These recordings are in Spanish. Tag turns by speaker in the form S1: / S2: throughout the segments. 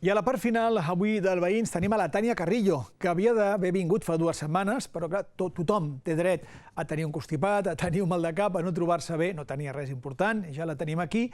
S1: I a la part final, avui del Veïns, tenim a la Tània Carrillo, que havia d'haver vingut fa 2 setmanes, però clar, tothom té dret a tenir un constipat, a tenir un mal de cap, a no trobar-se bé, no tenia res important, ja la tenim aquí.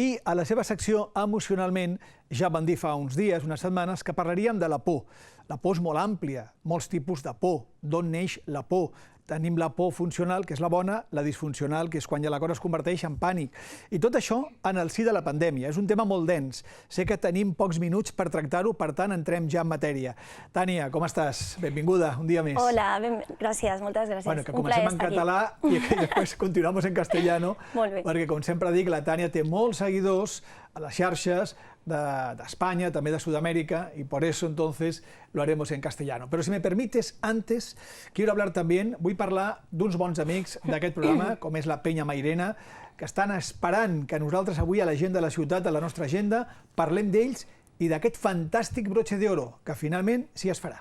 S1: I a la seva secció Emocionalment, ja van dir fa uns dies, unes setmanes, que parlaríem de la por. La por és molt àmplia, molts tipus de por. D'on neix la por? Tenim la por funcional, que és la bona, la disfuncional, que és quan ja la cosa es converteix en pànic. I tot això en el si de la pandèmia. És un tema molt dens. Sé que tenim pocs minuts per tractar-ho, per tant, entrem ja en matèria. Tània, com estàs? Benvinguda, un dia més.
S2: Hola, gràcies, moltes gràcies.
S1: Bueno, que comencem en català i que després continuamos en castellano, perquè, com sempre dic, la Tània té molts seguidors a les xarxes de España, también de Sudamérica, y por eso entonces lo haremos en castellano. Pero si me permites, antes quiero hablar también, vull parlar d'uns bons amics d'aquest programa, com és la Penya Mairena, que estan esperant que nosaltres avui a l'agenda de la ciutat, a la nostra agenda, parlem d'ells i d'aquest fantàstic broche de oro, que finalment sí es farà.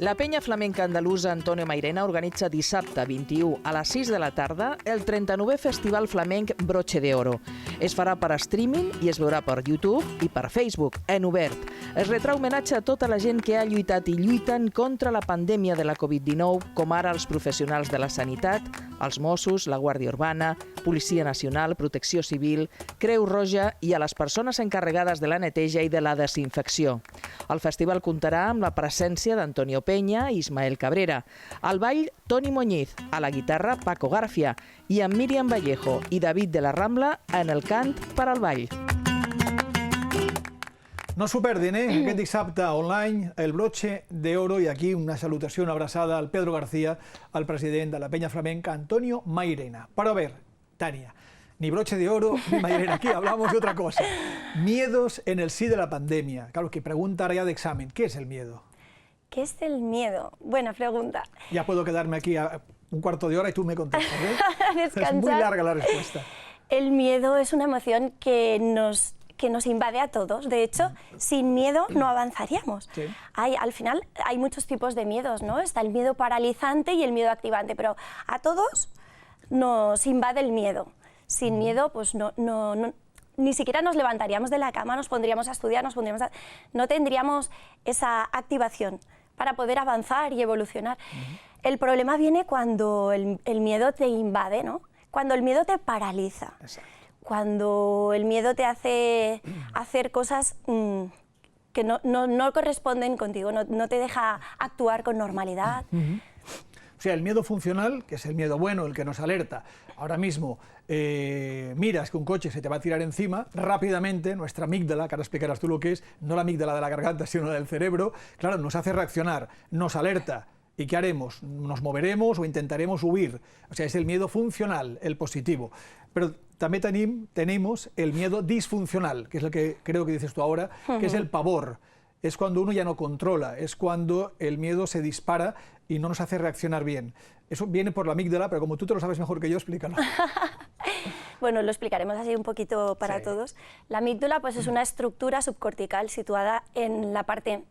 S3: La penya flamenca andalusa Antonio Mairena organitza dissabte 21 a les 6 de la tarda el 39è Festival Flamenc Broche de Oro. Es farà per streaming i es veurà per YouTube i per Facebook, en obert. Es retrà homenatge a tota la gent que ha lluitat i lluiten contra la pandèmia de la Covid-19, com ara els professionals de la sanitat, els Mossos, la Guàrdia Urbana, Policia Nacional, Protecció Civil, Creu Roja i a les persones encarregades de la neteja i de la desinfecció. El festival comptarà amb la presència d'Antonio Peña i Ismael Cabrera, al ball Toni Muñiz, a la guitarra Paco Garfia i amb Míriam Vallejo i David de la Rambla en el cant per al ball.
S1: No s'ho perdin, aquest dissabte online, el broche de oro, i aquí una salutació, una abraçada al Pedro García, al president de la Penya Flamenca, Antonio Mairena. Pero a ver, Tania, ni broche de oro, ni Mairena, aquí hablamos de otra cosa. Miedos en el sí de la pandemia. Claro, que pregunta ya de examen, ¿qué es el miedo?
S2: ¿Qué es el miedo? Buena pregunta.
S1: Ya puedo quedarme aquí a un cuarto de hora y tú me contestas, ¿eh? Es muy larga la respuesta.
S2: El miedo es una emoción que nos invade a todos. De hecho, sin miedo no avanzaríamos. Sí. Al final hay muchos tipos de miedos, ¿no? Está el miedo paralizante y el miedo activante, pero a todos nos invade el miedo. Sin miedo, pues ni siquiera nos levantaríamos de la cama, nos pondríamos a estudiar, no tendríamos esa activación para poder avanzar y evolucionar. El problema viene cuando el miedo te invade, ¿no? Cuando el miedo te paraliza. Exacto. Cuando el miedo te hace hacer cosas que no corresponden contigo, no te deja actuar con normalidad.
S1: O sea, el miedo funcional, que es el miedo bueno, el que nos alerta. Ahora mismo miras que un coche se te va a tirar encima, rápidamente nuestra amígdala, que ahora explicarás tú lo que es, no la amígdala de la garganta, sino la del cerebro, claro, nos hace reaccionar, nos alerta. ¿Y qué haremos? Nos moveremos o intentaremos huir. O sea, es el miedo funcional, el positivo. Pero también tenemos el miedo disfuncional, que es el que creo que dices tú ahora, que es el pavor. Es cuando uno ya no controla, es cuando el miedo se dispara y no nos hace reaccionar bien. Eso viene por la amígdala, pero como tú te lo sabes mejor que yo, explícalo.
S2: Bueno, lo explicaremos así un poquito para todos. La amígdala pues, es una estructura subcortical situada en la parte...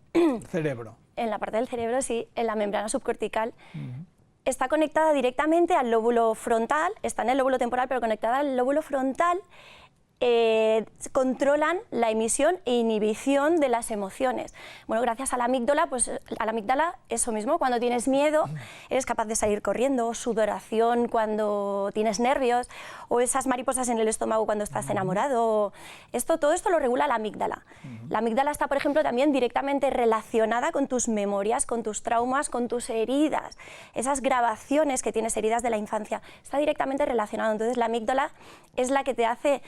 S1: cerebro.
S2: En la parte del cerebro, sí, en la membrana subcortical. Está conectada directamente al lóbulo frontal, está en el lóbulo temporal, pero conectada al lóbulo frontal. Controlan la emisión e inhibición de las emociones. Bueno, gracias a la amígdala, pues a la amígdala eso mismo, cuando tienes miedo eres capaz de salir corriendo, sudoración cuando tienes nervios, o esas mariposas en el estómago cuando estás enamorado. Todo esto lo regula la amígdala. La amígdala está, por ejemplo, también directamente relacionada con tus memorias, con tus traumas, con tus heridas. Esas grabaciones que tienes, heridas de la infancia, está directamente relacionado. Entonces la amígdala es la que te hace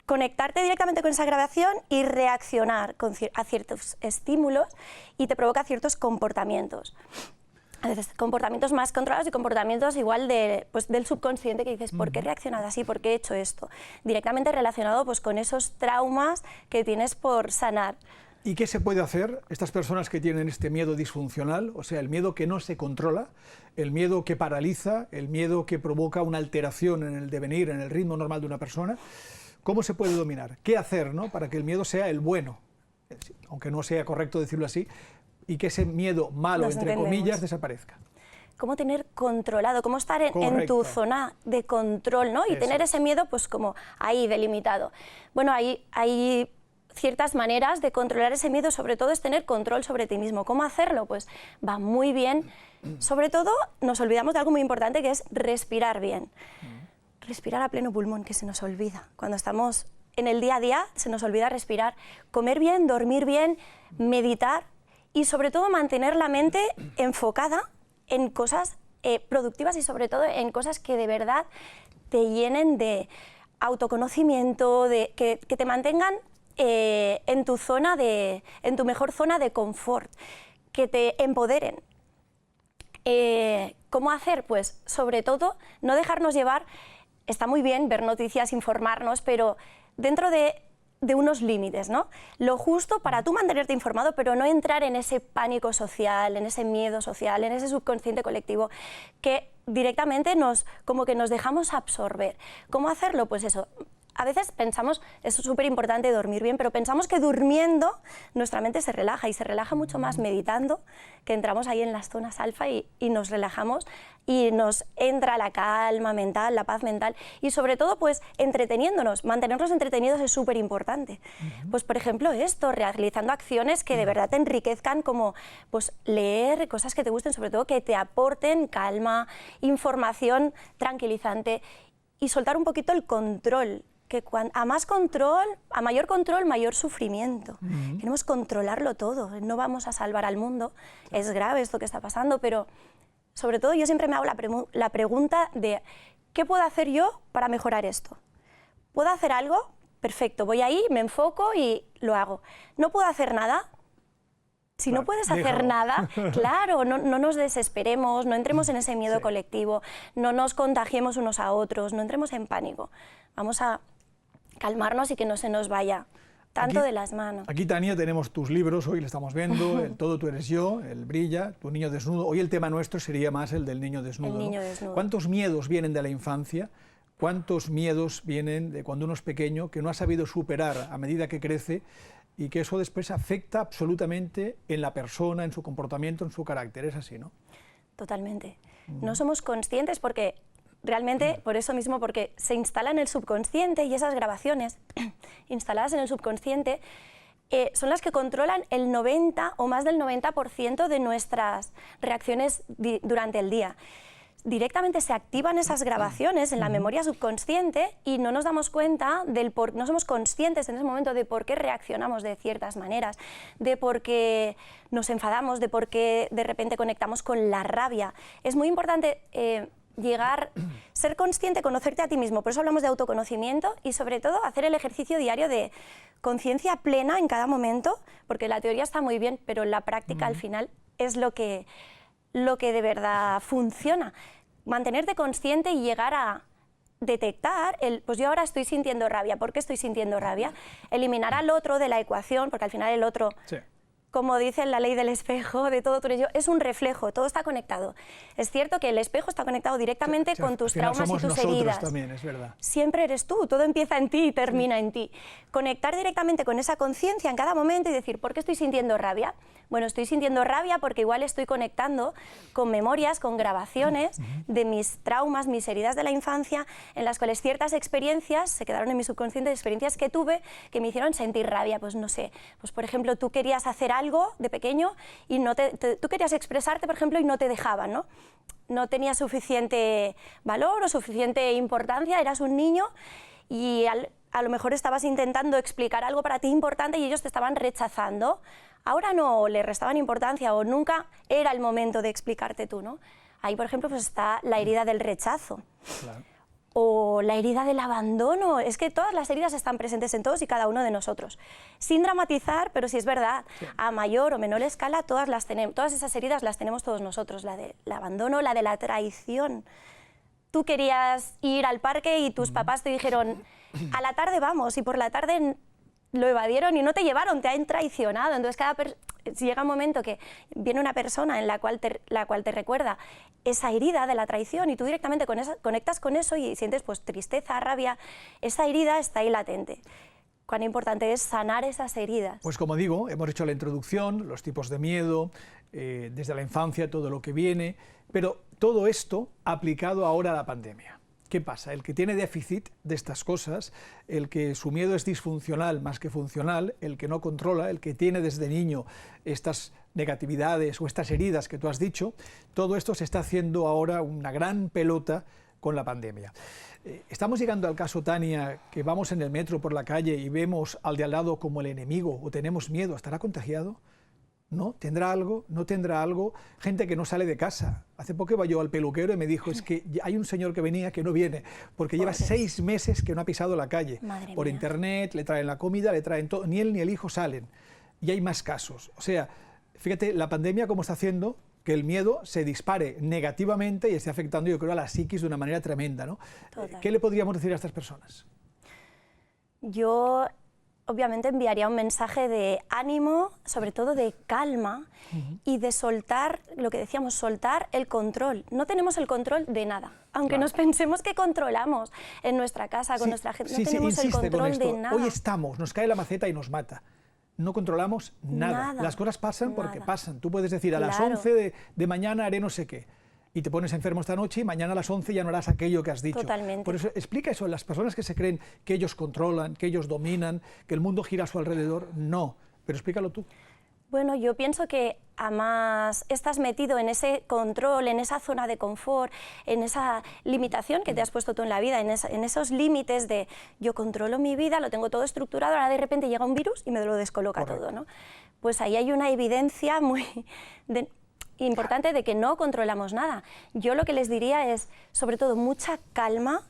S2: conectarte directamente con esa grabación y reaccionar a ciertos estímulos y te provoca ciertos comportamientos. Entonces, comportamientos más controlados y comportamientos igual del subconsciente que dices, ¿por qué he reaccionado así? ¿Por qué he hecho esto? Directamente relacionado pues, con esos traumas que tienes por sanar.
S1: ¿Y qué se puede hacer estas personas que tienen este miedo disfuncional? O sea, el miedo que no se controla, el miedo que paraliza, el miedo que provoca una alteración en el devenir, en el ritmo normal de una persona. ¿Cómo se puede dominar? ¿Qué hacer, ¿no? Para que el miedo sea el bueno? aunque no sea correcto decirlo así, y que ese miedo malo,
S2: Nos
S1: entre
S2: entendemos.
S1: comillas, desaparezca.
S2: Cómo tener controlado, cómo estar en tu zona de control, ¿no? Y tener ese miedo pues como ahí delimitado. Bueno, hay ciertas maneras de controlar ese miedo, sobre todo es tener control sobre ti mismo. ¿Cómo hacerlo? Pues va muy bien. Sobre todo nos olvidamos de algo muy importante, que es respirar bien. Respirar a pleno pulmón, que se nos olvida. Cuando estamos en el día a día se nos olvida respirar. Comer bien, dormir bien, meditar y sobre todo mantener la mente enfocada en cosas productivas y sobre todo en cosas que de verdad te llenen de autoconocimiento, que te mantengan en tu mejor zona de confort, que te empoderen. ¿Cómo hacer? Pues sobre todo no dejarnos llevar. Está muy bien ver noticias, informarnos, pero dentro de unos límites, ¿no? Lo justo para tú mantenerte informado, pero no entrar en ese pánico social, en ese miedo social, en ese subconsciente colectivo que directamente como que nos dejamos absorber. ¿Cómo hacerlo? Pues eso. A veces pensamos, es súper importante dormir bien, pero pensamos que durmiendo nuestra mente se relaja y se relaja mucho más meditando, que entramos ahí en las zonas alfa y nos relajamos y nos entra la calma mental, la paz mental y sobre todo pues entreteniéndonos, mantenernos entretenidos es súper importante. Pues por ejemplo esto, realizando acciones que de verdad te enriquezcan como pues leer cosas que te gusten, sobre todo que te aporten calma, información tranquilizante y soltar un poquito el control. Que a mayor control, mayor sufrimiento. Queremos controlarlo todo, no vamos a salvar al mundo, es grave esto que está pasando, pero sobre todo yo siempre me hago la pregunta de ¿qué puedo hacer yo para mejorar esto? ¿Puedo hacer algo? Perfecto, voy ahí, me enfoco y lo hago. ¿No puedo hacer nada? Si no puedes hacer nada, claro, no nos desesperemos, no entremos en ese miedo colectivo, no nos contagiemos unos a otros, no entremos en pánico. Vamos a calmarnos y que no se nos vaya tanto de las manos.
S1: Aquí, Tania, tenemos tus libros, hoy lo estamos viendo, el Todo tú eres yo, el Brilla, tu niño desnudo. Hoy el tema nuestro sería más el del niño desnudo.
S2: El niño desnudo.
S1: ¿Cuántos miedos vienen de la infancia? ¿Cuántos miedos vienen de cuando uno es pequeño, que no ha sabido superar a medida que crece y que eso después afecta absolutamente en la persona, en su comportamiento, en su carácter? Es así, ¿no?
S2: Totalmente. No somos conscientes porque realmente, por eso mismo, porque se instala en el subconsciente y esas grabaciones instaladas en el subconsciente son las que controlan el 90 o más del 90% de nuestras reacciones durante el día. Directamente se activan esas grabaciones en la memoria subconsciente y no nos damos cuenta no somos conscientes en ese momento de por qué reaccionamos de ciertas maneras, de por qué nos enfadamos, de por qué de repente conectamos con la rabia. Es muy importante ser consciente, conocerte a ti mismo, por eso hablamos de autoconocimiento y sobre todo hacer el ejercicio diario de conciencia plena en cada momento, porque la teoría está muy bien, pero la práctica al final es lo que de verdad funciona. Mantenerte consciente y llegar a detectar, pues yo ahora estoy sintiendo rabia, ¿por qué estoy sintiendo rabia? Eliminar al otro de la ecuación, porque al final el otro, como dice la ley del espejo, de todo tú eres yo, es un reflejo, todo está conectado. Es cierto que el espejo está conectado directamente con tus traumas y tus heridas.
S1: También, es verdad.
S2: Siempre eres tú, todo empieza en ti y termina en ti. Conectar directamente con esa conciencia en cada momento y decir, ¿por qué estoy sintiendo rabia? Bueno, estoy sintiendo rabia porque igual estoy conectando con memorias, con grabaciones de mis traumas, mis heridas de la infancia, en las cuales ciertas experiencias se quedaron en mi subconsciente, experiencias que tuve que me hicieron sentir rabia. Pues no sé, pues por ejemplo, tú querías hacer algo de pequeño y tú querías expresarte, por ejemplo, y no te dejaban, ¿no? No tenías suficiente valor o suficiente importancia, eras un niño y a lo mejor estabas intentando explicar algo para ti importante y ellos te estaban rechazando. Ahora no le restaban importancia o nunca era el momento de explicarte tú, ¿no? Ahí, por ejemplo, pues está la herida del rechazo. Claro. O la herida del abandono. Es que todas las heridas están presentes en todos y cada uno de nosotros. Sin dramatizar, pero sí es verdad, a mayor o menor escala, todas esas heridas las tenemos todos nosotros. La del abandono, la de la traición. Tú querías ir al parque y tus papás te dijeron, a la tarde vamos, y por la tarde lo evadieron y no te llevaron, te han traicionado. Entonces si llega un momento que viene una persona en la cual te recuerda esa herida de la traición y tú directamente conectas con eso y sientes pues tristeza, rabia, esa herida está ahí latente. cuán importante es sanar esas heridas.
S1: Pues como digo, hemos hecho la introducción, los tipos de miedo, desde la infancia, todo lo que viene, pero todo esto aplicado ahora a la pandemia. ¿Qué pasa? El que tiene déficit de estas cosas, el que su miedo es disfuncional más que funcional, el que no controla, el que tiene desde niño estas negatividades o estas heridas que tú has dicho, todo esto se está haciendo ahora una gran pelota con la pandemia. Estamos llegando al caso, Tania, que vamos en el metro por la calle y vemos al de al lado como el enemigo o tenemos miedo. ¿Estará contagiado? ¿No? ¿Tendrá algo? ¿No tendrá algo? Gente que no sale de casa. Hace poco iba yo al peluquero y me dijo, es que hay un señor que venía que no viene, porque lleva 6 meses que no ha pisado la calle.
S2: Madre
S1: por
S2: mía.
S1: internet, le traen la comida, le traen todo, ni él ni el hijo salen. Y hay más casos. O sea, fíjate, la pandemia cómo está haciendo que el miedo se dispare negativamente y esté afectando, yo creo, a la psiquis de una manera tremenda, ¿no?
S2: Total.
S1: ¿Qué le podríamos decir a estas personas?
S2: Yo obviamente enviaría un mensaje de ánimo, sobre todo de calma y de soltar, lo que decíamos, soltar el control. No tenemos el control de nada, aunque
S1: Claro.
S2: nos pensemos que controlamos en nuestra casa, con nuestra gente, no tenemos el
S1: insiste con
S2: control
S1: esto.
S2: de nada.
S1: Hoy estamos, nos cae la maceta y nos mata. No controlamos nada.
S2: Nada,
S1: Las cosas pasan porque
S2: nada.
S1: pasan. Tú puedes decir, a las
S2: Claro.
S1: 11 de mañana haré no sé qué. Y te pones enfermo esta noche y mañana a las 11 ya no harás aquello que has dicho.
S2: Totalmente.
S1: Por eso, explica eso. Las personas que se creen que ellos controlan, que ellos dominan, que el mundo gira a su alrededor, no. Pero explícalo tú.
S2: Bueno, yo pienso que además estás metido en ese control, en esa zona de confort, en esa limitación que te has puesto tú en la vida, en esos límites de yo controlo mi vida, lo tengo todo estructurado, ahora de repente llega un virus y me lo descoloca
S1: Correcto.
S2: todo, ¿no? Pues ahí hay una evidencia muy importante de que no controlamos nada. Yo lo que les diría es, sobre todo, mucha calma.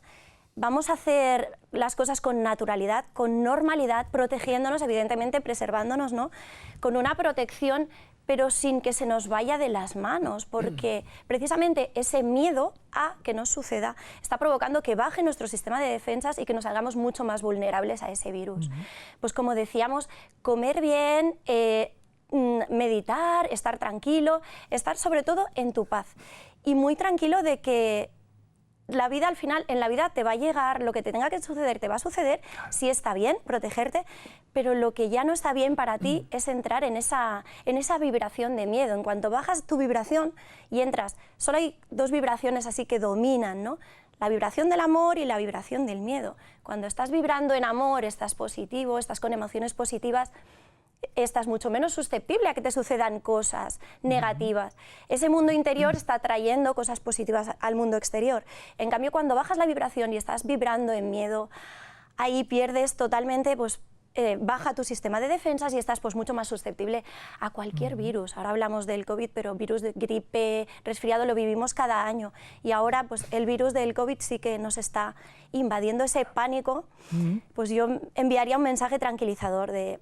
S2: Vamos a hacer las cosas con naturalidad, con normalidad, protegiéndonos, evidentemente preservándonos, ¿no? Con una protección, pero sin que se nos vaya de las manos, porque precisamente ese miedo a que nos suceda está provocando que baje nuestro sistema de defensas y que nos hagamos mucho más vulnerables a ese virus. Pues como decíamos, comer bien, meditar, estar tranquilo, estar sobre todo en tu paz y muy tranquilo de que la vida al final, en la vida te va a llegar, lo que te tenga que suceder te va a suceder, si está bien, protegerte, pero lo que ya no está bien para ti es entrar en esa vibración de miedo. En cuanto bajas tu vibración y entras, solo hay 2 vibraciones así que dominan, ¿no? La vibración del amor y la vibración del miedo. Cuando estás vibrando en amor, estás positivo, estás con emociones positivas, estás mucho menos susceptible a que te sucedan cosas negativas. Ese mundo interior está trayendo cosas positivas al mundo exterior. En cambio, cuando bajas la vibración y estás vibrando en miedo, ahí pierdes totalmente, pues baja tu sistema de defensas y estás pues mucho más susceptible a cualquier virus. Ahora hablamos del COVID, pero virus de gripe, resfriado lo vivimos cada año y ahora pues el virus del COVID sí que nos está invadiendo ese pánico. Pues yo enviaría un mensaje tranquilizador de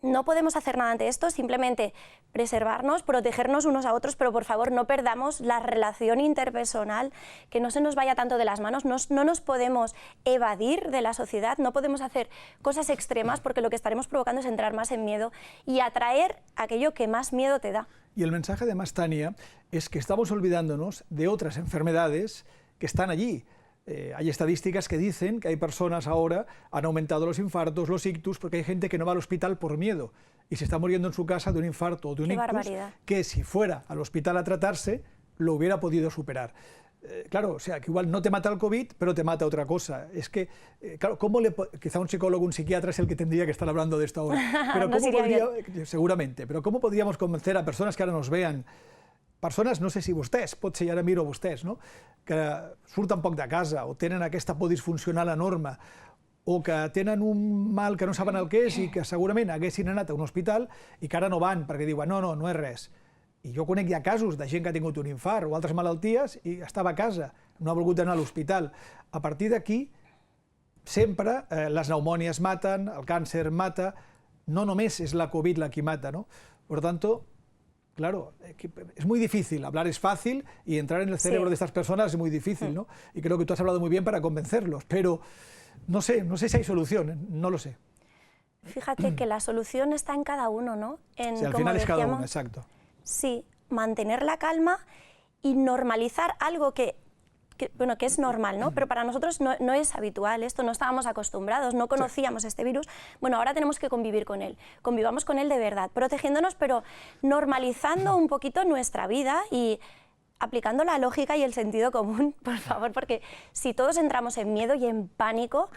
S2: no podemos hacer nada ante esto, simplemente preservarnos, protegernos unos a otros, pero por favor no perdamos la relación interpersonal, que no se nos vaya tanto de las manos, no nos podemos evadir de la sociedad, no podemos hacer cosas extremas porque lo que estaremos provocando es entrar más en miedo y atraer aquello que más miedo te da.
S1: Y el mensaje de más, Tania, es que estamos olvidándonos de otras enfermedades que están allí. Hay estadísticas que dicen que hay personas ahora, han aumentado los infartos, los ictus, porque hay gente que no va al hospital por miedo y se está muriendo en su casa de un infarto o de un
S2: ¡Qué
S1: ictus,
S2: barbaridad!
S1: que si fuera al hospital a tratarse, lo hubiera podido superar. Claro, o sea, que igual no te mata el COVID, pero te mata otra cosa. Es que, claro, quizá un psicólogo, un psiquiatra es el que tendría que estar hablando de esto ahora. Pero
S2: No sería
S1: seguramente, pero ¿cómo podríamos convencer a personas que ahora nos vean, persones, no sé si vostès, pot ser ara miro vostès, no? Que surten poc de casa o tenen aquesta por disfuncional enorme o que tenen un mal que no saben el que és i que segurament haguessin anat a un hospital i que ara no van perquè diuen no és res. I jo conec ja casos de gent que ha tingut un infart o altres malalties i estava a casa, no ha volgut anar a l'hospital. A partir d'aquí, sempre les pneumònies maten, el càncer mata, no només és la Covid la que mata, ¿no? Por tanto, claro, es muy difícil, hablar es fácil y entrar en el cerebro de estas personas es muy difícil, ¿no? Y creo que tú has hablado muy bien para convencerlos, pero no sé si hay solución, no lo sé.
S2: Fíjate que la solución está en cada uno, ¿no?
S1: Sí, al final es cada uno, exacto.
S2: Sí, mantener la calma y normalizar algo que que es normal, ¿no? Pero para nosotros no es habitual esto, no estábamos acostumbrados, no conocíamos este virus. Bueno, ahora tenemos que convivir con él. Convivamos con él de verdad, protegiéndonos, pero normalizando un poquito nuestra vida y aplicando la lógica y el sentido común, por favor, porque si todos entramos en miedo y en pánico,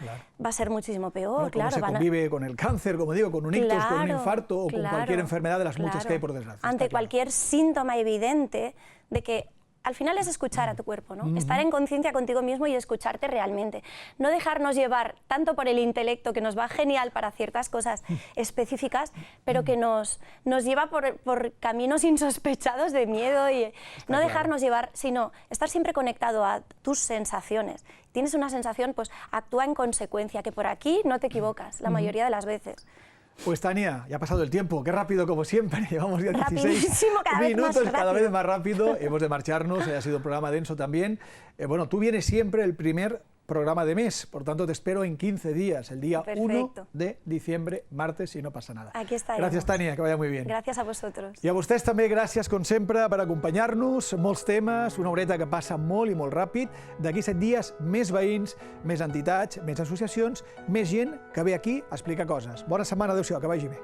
S2: va a ser muchísimo peor.
S1: Bueno,
S2: claro,
S1: se convive con el cáncer, como digo, con un ictus, con un infarto o con cualquier enfermedad de las muchas que hay, por desgracia.
S2: Ante cualquier síntoma evidente de que al final es escuchar a tu cuerpo, ¿no? Estar en conciencia contigo mismo y escucharte realmente. No dejarnos llevar tanto por el intelecto, que nos va genial para ciertas cosas específicas, pero que nos lleva por caminos insospechados de miedo y no dejarnos llevar, sino estar siempre conectado a tus sensaciones. Tienes una sensación, pues actúa en consecuencia, que por aquí no te equivocas la mayoría de las veces.
S1: Pues Tania, ya ha pasado el tiempo, qué rápido como siempre, llevamos ya 16
S2: Rapidísimo,
S1: minutos, cada vez más rápido, hemos de marcharnos, ha sido un programa denso también. Bueno, tú vienes siempre el primer programa de mes, por tanto te espero en 15 días, el día 1 de diciembre, martes, si no pasa nada.
S2: Aquí estaremos.
S1: Gràcies, Tania, que vaya muy bien.
S2: Gràcies a vosaltres.
S1: I a vostès també gràcies, com sempre, per acompanyar-nos, molts temes, una horeta que passa molt i molt ràpid. D'aquí 7 dies, més veïns, més entitats, més associacions, més gent que ve aquí a explicar coses. Bona setmana, adéu-siau, que vagi bé.